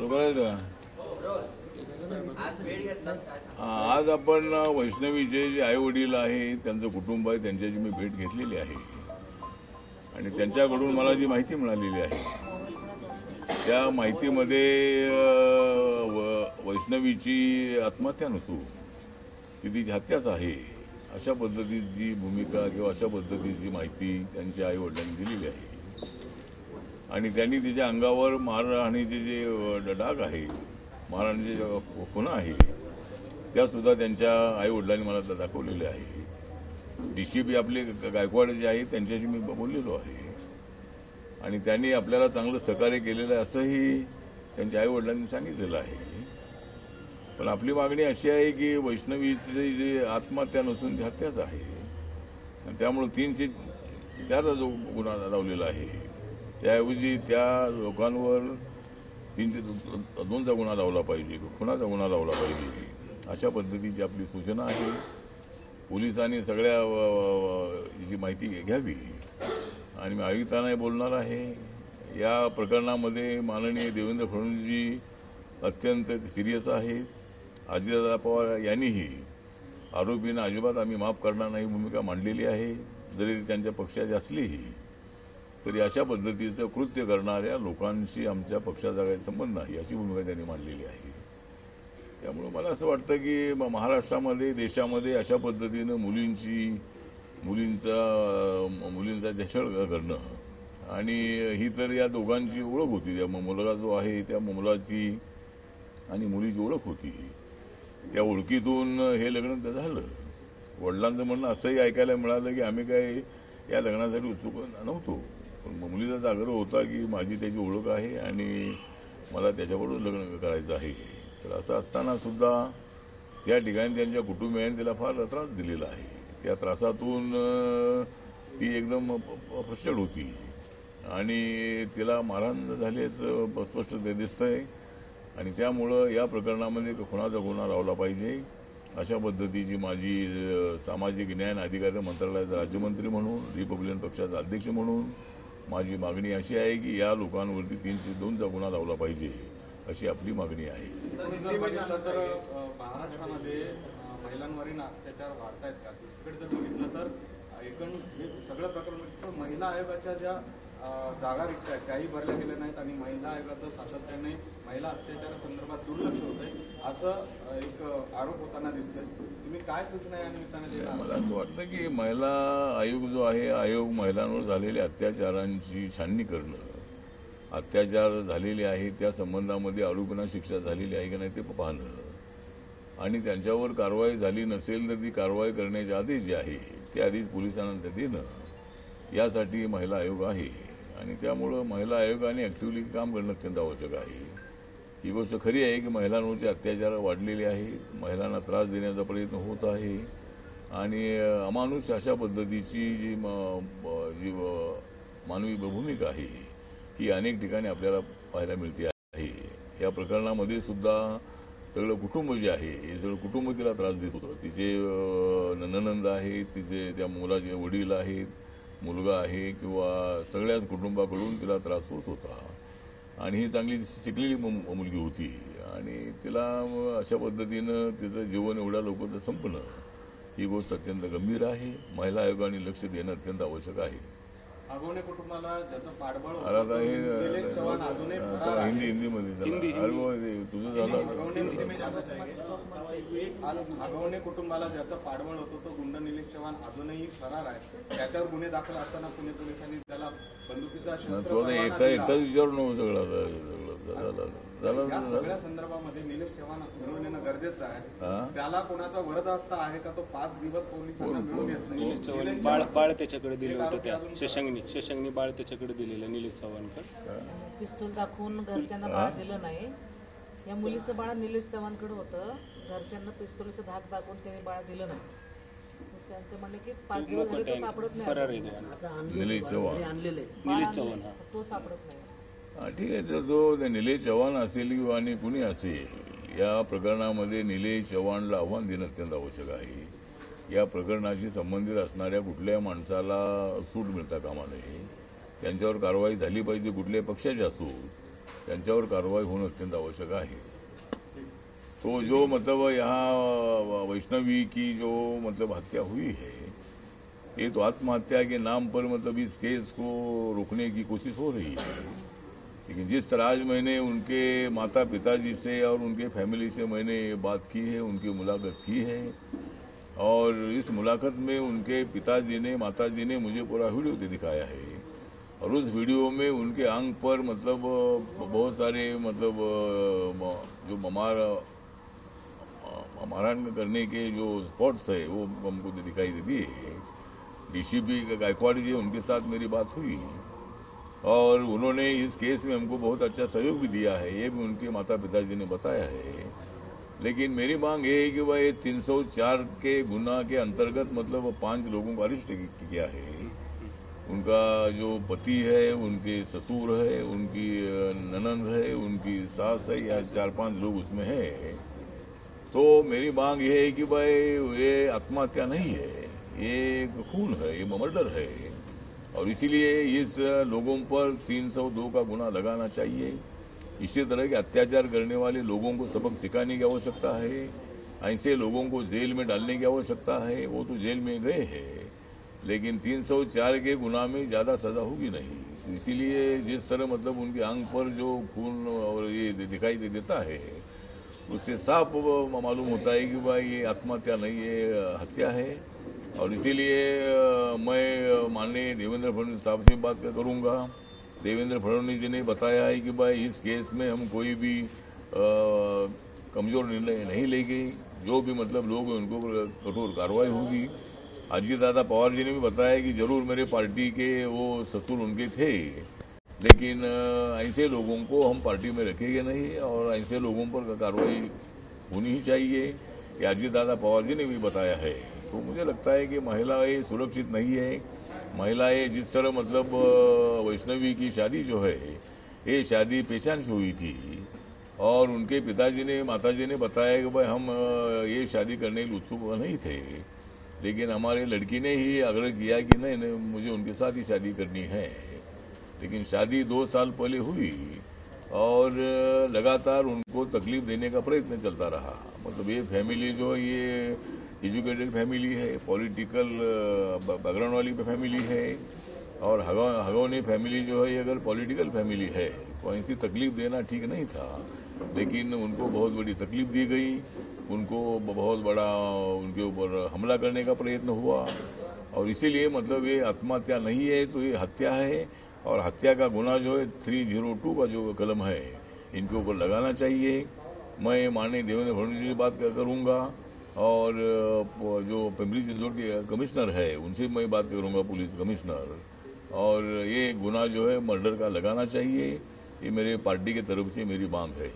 चालू करायचं. आज आपण वैष्णवीचे जे आई वडील आहे, त्यांचं कुटुंब आहे, त्यांच्याची मी भेट घेतलेली आहे आणि त्यांच्याकडून मला जी माहिती मिळालेली आहे त्या माहितीमध्ये वैष्णवीची आत्महत्या नसू, ती हत्याच आहे अशा पद्धतीची भूमिका किंवा अशा पद्धतीची माहिती त्यांच्या आई वडिलांनी दिलेली आहे. आणि त्यांनी तिच्या अंगावर मारहाणीचे जे डाग आहे, मारहाणीचे जे खुणा आहे, त्या सुद्धा त्यांच्या आई वडिलांनी मला दाखवलेले आहे. DCP आपले गायकवाड जे आहे त्यांच्याशी मी बोललेलो आहे आणि त्यांनी आपल्याला चांगलं सहकार्य केलेलं आहे असंही त्यांच्या आई वडिलांनी सांगितलेलं आहे. पण आपली मागणी अशी आहे की वैष्णवीची जे आत्महत्या नसून ती हत्याच आहे आणि त्यामुळे 304 जो गुन्हा लावलेला आहे त्याऐवजी त्या लोकांवर 302चा गुन्हा लावला पाहिजे, खुनाचा गुन्हा लावला पाहिजे अशा पद्धतीची आपली सूचना आहे. पोलिसांनी सगळ्या जी माहिती घ्यावी आणि मी आयुक्तांनाही बोलणार आहे. या प्रकरणामध्ये माननीय देवेंद्र फडणवीसजी अत्यंत सिरियस आहेत. अजितदादा पवार यांनीही आरोपींना अजिबात आम्ही माफ करणार नाही भूमिका मांडलेली आहे. जरी त्यांच्या पक्षाची असलीही तरी अशा पद्धतीचं कृत्य करणाऱ्या लोकांशी आमच्या पक्षाचा काही संबंध नाही अशी भूमिका त्यांनी मांडलेली आहे. त्यामुळे मला असं वाटतं की महाराष्ट्रामध्ये, देशामध्ये अशा पद्धतीनं मुलींचा छळ करणं आणि ही तर या दोघांची ओळख होती. त्या मुलगा जो आहे त्या मुलाची आणि मुलीची ओळख होती. त्या ओळखीतून हे लग्न झालं. वडिलांचं म्हणणं असंही ऐकायला मिळालं की आम्ही काय या लग्नासाठी उत्सुक नव्हतो, पण मुलीचा आग्रह होता की माझी त्याची ओळख आहे आणि मला त्याच्याबरोबर लग्न करायचं आहे. तर असं असताना सुद्धा त्या ठिकाणी त्यांच्या कुटुंबियांनी तिला फार त्रास दिलेला आहे. त्या त्रासातून ती एकदम फ्रस्ट्रेट होती आणि तिला मारहाण झाल्याचं स्पष्ट दिसतंय आणि त्यामुळं या प्रकरणामध्ये खुनाचा गुन्हा लावला पाहिजे अशा पद्धतीची माझी सामाजिक न्याय आणि अधिकार मंत्रालयाचा राज्यमंत्री म्हणून, रिपब्लिकन पक्षाचा अध्यक्ष म्हणून माझी मागणी अशी आहे की या लोकांवरती 302चा गुन्हा लावला पाहिजे अशी आपली मागणी आहे. महाराष्ट्रामध्ये महिलांवरील अत्याचार वाढत आहेत का? दुसरीकडे जर बघितलं तर सगळं प्रकरण महिला आयोगाच्या ज्या जागा रिक्त आहेत त्याही भरल्या गेल्या नाहीत आणि महिला आयोगाचं सातत्याने महिला अत्याचारासंदर्भात दुर्लक्ष होत आहे असं एक आरोप होताना दिसतोय. तुम्ही काय सूचना या निमित्ताने? मला असं वाटतं की महिला आयोग जो आहे, आयोग महिलांवर झालेल्या अत्याचारांची छाननी करणं, अत्याचार झालेले आहे त्या संबंधामध्ये आरोपींना शिक्षा झालेली आहे की नाही ते पाहणं आणि त्यांच्यावर कारवाई झाली नसेल तर ती कारवाई करण्याचे आदेश जे आहे ते आधीच पोलिसांना देणं यासाठी महिला आयोग आहे आणि त्यामुळं महिला आयोगाने ॲक्टिव्हली काम करणं अत्यंत आवश्यक आहे. ही गोष्ट खरी आहे की महिलांवरचे अत्याचार वाढलेले आहेत, महिलांना त्रास देण्याचा प्रयत्न होत आहे आणि अमानुष अशा पद्धतीची जी मानवी भूमिका आहे ही अनेक ठिकाणी आपल्याला पाहायला मिळते आहे. या प्रकरणामध्ये सुद्धा सगळं कुटुंब जे आहे हे सगळं कुटुंब तिला त्रास देत होतं. तिचे नणंद आहेत, तिचे त्या मुलाचे वडील आहेत, मुलगा आहे किंवा सगळ्याच कुटुंबाकडून तिला त्रास होत होता आणि ही चांगली शिकलेली मुलगी होती आणि तिला अशा पद्धतीनं तिचं जीवन एवढ्या लवकर संपणं ही गोष्ट अत्यंत गंभीर आहे. महिला आयोगाने लक्ष देणं अत्यंत आवश्यक आहे. आगवणे कुटुंबाला ज्याचं पाठबळ आता हे हिंदीमध्ये तुझं झालं. आगवणे कुटुंबाला ज्याचं पाठबळ होतं तो गुंड निलेश चव्हाण अजूनही फरार आहे. त्याच्यावर गुन्हे दाखल असताना पुणे पोलिसांनी त्याला बंदुकीचा एकटाच विचारू नको सगळं सगळ्या संदर्भामध्ये निलेश चव्हाण मिळवून येणं गरजेचं आहे. त्याला कोणाचा वरदहस्त आहे का? तो 5 दिवस पोलिसांना मिळून येत नाही. निलेश चव्हाण बाळ त्याच्याकडे दिलं होतं. त्या शशांकनी बाळ त्याच्याकडे दिलेलं निलेश चव्हाणकडे पिस्तूल दाखवून घरच्यांना बाळ दिलं नाही. या मुलीचं बाळ निलेश चव्हाणकडे होतं. घरच्यांना पिस्तुलीचं धाक दाखवून त्याने बाळ दिलं नाही. त्यांचं म्हणणं की 5 दिवस झाले तो सापडत नाही. निलेश चव्हाण तो सापडत नाही. ठीक आहे. तर जो निलेश चव्हाण असेल किंवा आणि कुणी असेल या प्रकरणामध्ये निलेश चव्हाणला आव्हान देणं अत्यंत आवश्यक आहे. या प्रकरणाशी संबंधित असणाऱ्या कुठल्याही माणसाला सूट मिळता कामा नये. त्यांच्यावर कारवाई झाली पाहिजे, कुठल्याही पक्षाची असो. त्यांच्यावर कारवाई होणं अत्यंत आवश्यक आहे। तो जो मतलब यहाँ वैष्णवी की जो मतलब हत्या हुई है, ये तो आत्महत्या के नाम पर मतलब इस केस को रोकने की कोशिश हो रही है। लेकिन जिस तरह आज मैंने उनके माता पिताजी से और उनके फैमिली से मैंने बात की है, उनकी मुलाकात की है, और इस मुलाकात में उनके पिताजी ने माताजी ने मुझे पूरा वीडियो दिखाया है, और उस वीडियो में उनके आंख पर मतलब बहुत सारे मतलब जो मारहाण करने के जो स्पॉट्स है वो हमको दिखाई देती है। डीसीपी गायकवाड़ जी उनके साथ मेरी बात हुई और उन्होंने इस केस में हमको बहुत अच्छा सहयोग भी दिया है, ये भी उनके माता पिताजी ने बताया है। लेकिन मेरी मांग ये है कि भाई 304 के गुना के अंतर्गत मतलब 5 लोगों को अरेस्ट किया है। उनका जो पति है, उनके ससुर है, उनकी ननंद है, उनकी सास है, या 4-5 लोग उसमें है। तो मेरी मांग ये है कि भाई ये आत्महत्या नहीं है, ये खून है, ये मर्डर है, और इसीलिए इस लोगों पर 302 का गुना लगाना चाहिए। इसी तरह के अत्याचार करने वाले लोगों को सबक सिखाने की आवश्यकता है, ऐसे लोगों को जेल में डालने की आवश्यकता है। वो तो जेल में गए हैं, लेकिन 304 के गुना में ज़्यादा सजा होगी नहीं। इसीलिए जिस तरह मतलब उनकी आंख पर जो खून और ये दिखाई देता है, उससे साफ मालूम होता है कि भाई ये आत्महत्या नहीं, ये हत्या है। और इसीलिए मैं माननीय देवेंद्र फडणवीस साहब से बात करूंगा। देवेंद्र फडणवीस जी ने बताया है कि भाई इस केस में हम कोई भी कमजोर निर्णय नहीं लेंगे, जो भी मतलब लोग हैं उनको कठोर कार्रवाई होगी। अजीत दादा पवार जी ने भी बताया कि जरूर मेरे पार्टी के वो ससुर उनके थे, लेकिन ऐसे लोगों को हम पार्टी में रखेंगे नहीं, और ऐसे लोगों पर कार्रवाई होनी ही चाहिए, ये अजीत दादा पवार जी ने भी बताया है। तो मुझे लगता है कि महिलाएं सुरक्षित नहीं है। महिलाएं जिस तरह मतलब वैष्णवी की शादी जो है, ये शादी पहचान से हुई थी, और उनके पिताजी ने माताजी ने बताया कि भाई हम ये शादी करने के लिए उत्सुक नहीं थे, लेकिन हमारे लड़की ने ही आग्रह किया कि नहीं मुझे उनके साथ ही शादी करनी है। लेकिन शादी 2 साल पहले हुई और लगातार उनको तकलीफ देने का प्रयत्न चलता रहा। मतलब ये फैमिली जो है ये एजुकेटेड फैमिली है, पॉलिटिकल बैकग्राउंड वाली फैमिली है, और हगौनी फैमिली जो है ये अगर पॉलिटिकल फैमिली है तो ऐसी तकलीफ देना ठीक नहीं था। लेकिन उनको बहुत बड़ी तकलीफ दी गई, उनको बहुत बड़ा उनके ऊपर हमला करने का प्रयत्न हुआ, और इसीलिए मतलब ये आत्महत्या नहीं है तो ये हत्या है। और हत्या का गुना जो है 302 का जो कलम है इनके ऊपर लगाना चाहिए। मैं माननीय देवेंद्र फडणवीस जी से बात करूंगा, और जो पिंपरी चिंचवड के कमिश्नर है उनसे मैं बात करूंगा, पुलिस कमिश्नर, और ये गुना जो है मर्डर का लगाना चाहिए। ये मेरे पार्टी की तरफ से मेरी मांग है।